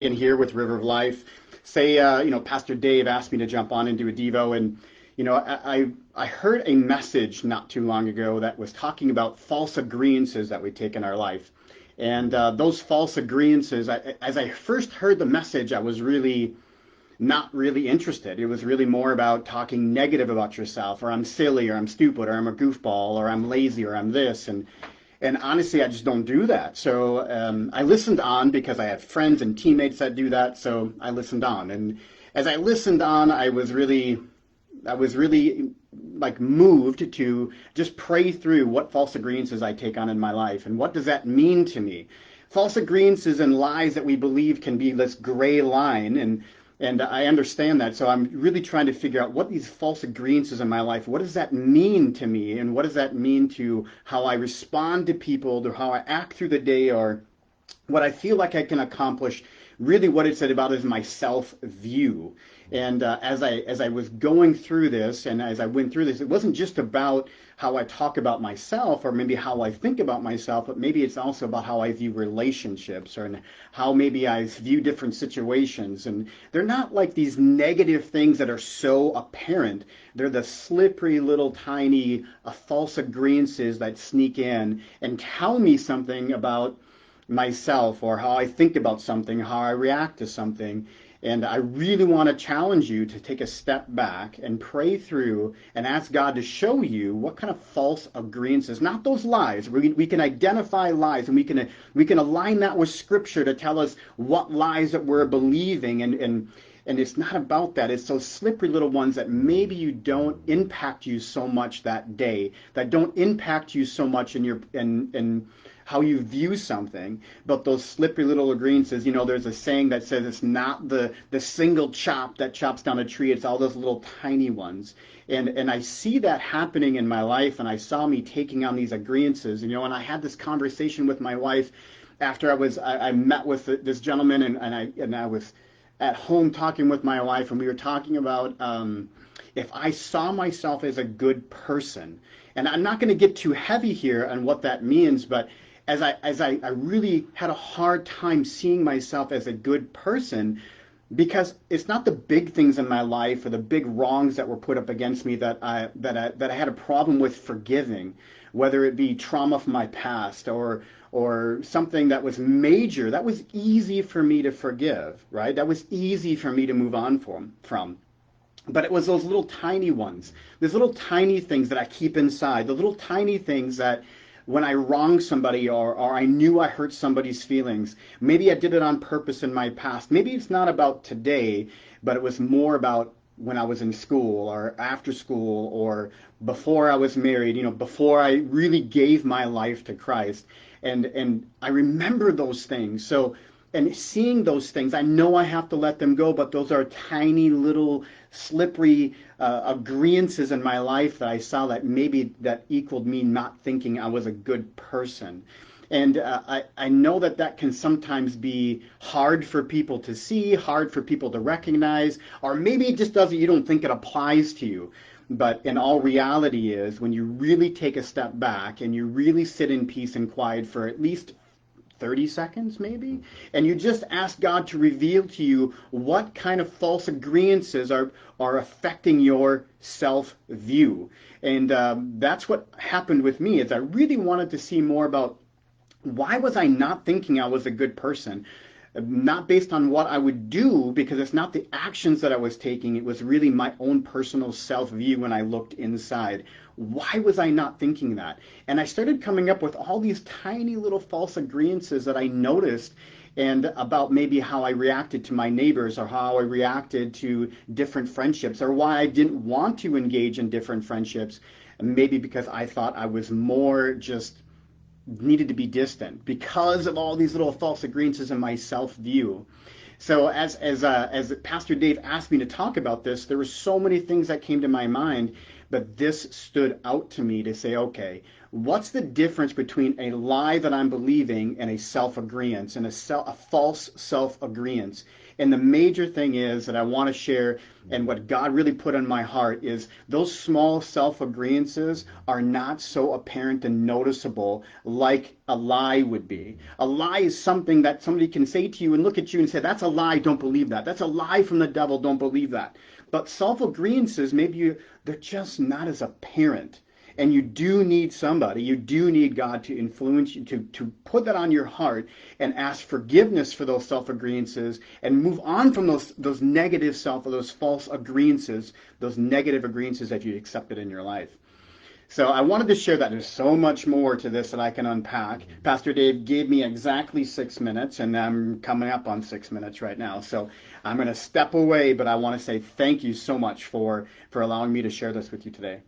In here with River of Life. Say, Pastor Dave asked me to jump on and do a Devo, and I heard a message not too long ago that was talking about false agreeances that we take in our life, and those false agreeances. As I first heard the message, I was really not really interested. It was really more about talking negative about yourself, or I'm silly, or I'm stupid, or I'm a goofball, or I'm lazy, or I'm this, and honestly, I just don't do that. So I listened on because I had friends and teammates that do that. So I listened on, and as I listened on, I was really like moved to just pray through what false agreements I take on in my life, and what does that mean to me. False agreements and lies that we believe can be this gray line, and I understand that. So I'm really trying to figure out what these false agreements in my life, what does that mean to me? And what does that mean to how I respond to people, to how I act through the day, or what I feel like I can accomplish. Really, what it's about is my self view. And as I was going through this, and as I went through this, it wasn't just about how I talk about myself, or maybe how I think about myself, but maybe it's also about how I view relationships, or how maybe I view different situations. And they're not like these negative things that are so apparent. They're the slippery little tiny false agreements that sneak in and tell me something about myself, or how I think about something, how I react to something. And I really want to challenge you to take a step back and pray through and ask God to show you what kind of false agreements, not those lies. We can identify lies, and we can align that with Scripture to tell us what lies that we're believing, and it's not about that. It's those slippery little ones that maybe you don't impact you so much that day, that don't impact you so much in how you view something, but those slippery little agreements. There's a saying that says it's not the single chop that chops down a tree, it's all those little tiny ones. And I see that happening in my life, and I saw me taking on these agreements, and I had this conversation with my wife after I met with this gentleman, and I was at home talking with my wife, and we were talking about if I saw myself as a good person. And I'm not going to get too heavy here on what that means, but as I really had a hard time seeing myself as a good person, because it's not the big things in my life or the big wrongs that were put up against me that I had a problem with forgiving, whether it be trauma from my past, or something that was major. That was easy for me to forgive, right? That was easy for me to move on from. But it was those little tiny ones, those little tiny things that I keep inside, the little tiny things that when I wronged somebody, or I knew I hurt somebody's feelings, maybe I did it on purpose in my past. Maybe it's not about today, but it was more about when I was in school, or after school, or before I was married, before I really gave my life to Christ. And I remember those things. So, and seeing those things, I know I have to let them go, but those are tiny little slippery agreeances in my life that I saw that maybe that equaled me not thinking I was a good person. And I know that that can sometimes be hard for people to see, hard for people to recognize, or maybe it just doesn't, you don't think it applies to you. But in all reality is when you really take a step back and you really sit in peace and quiet for at least 30 seconds maybe, and you just ask God to reveal to you what kind of false agreements are affecting your self view. And that's what happened with me, is I really wanted to see more about why was I not thinking I was a good person? Not based on what I would do, because it's not the actions that I was taking. It was really my own personal self view when I looked inside. Why was I not thinking that? And I started coming up with all these tiny little false agreements that I noticed, and about maybe how I reacted to my neighbors, or how I reacted to different friendships, or why I didn't want to engage in different friendships. Maybe because I thought I was more just needed to be distant because of all these little false agreements in my self view. So as Pastor Dave asked me to talk about this, there were so many things that came to my mind, but this stood out to me to say, okay, what's the difference between a lie that I'm believing and a self-agreeance and a false self-agreeance? And the major thing is that I want to share, and what God really put on my heart is those small self-agreeances are not so apparent and noticeable like a lie would be. A lie is something that somebody can say to you and look at you and say, that's a lie, don't believe that. That's a lie from the devil, don't believe that. But self-agreeances, they're just not as apparent. And you do need somebody, you do need God to influence you, to put that on your heart and ask forgiveness for those self-agreeances and move on from those negative or those false agreeances, those negative agreeances that you accepted in your life. So I wanted to share that. There's so much more to this that I can unpack. Pastor Dave gave me exactly 6 minutes, and I'm coming up on 6 minutes right now. So I'm going to step away, but I want to say thank you so much for allowing me to share this with you today.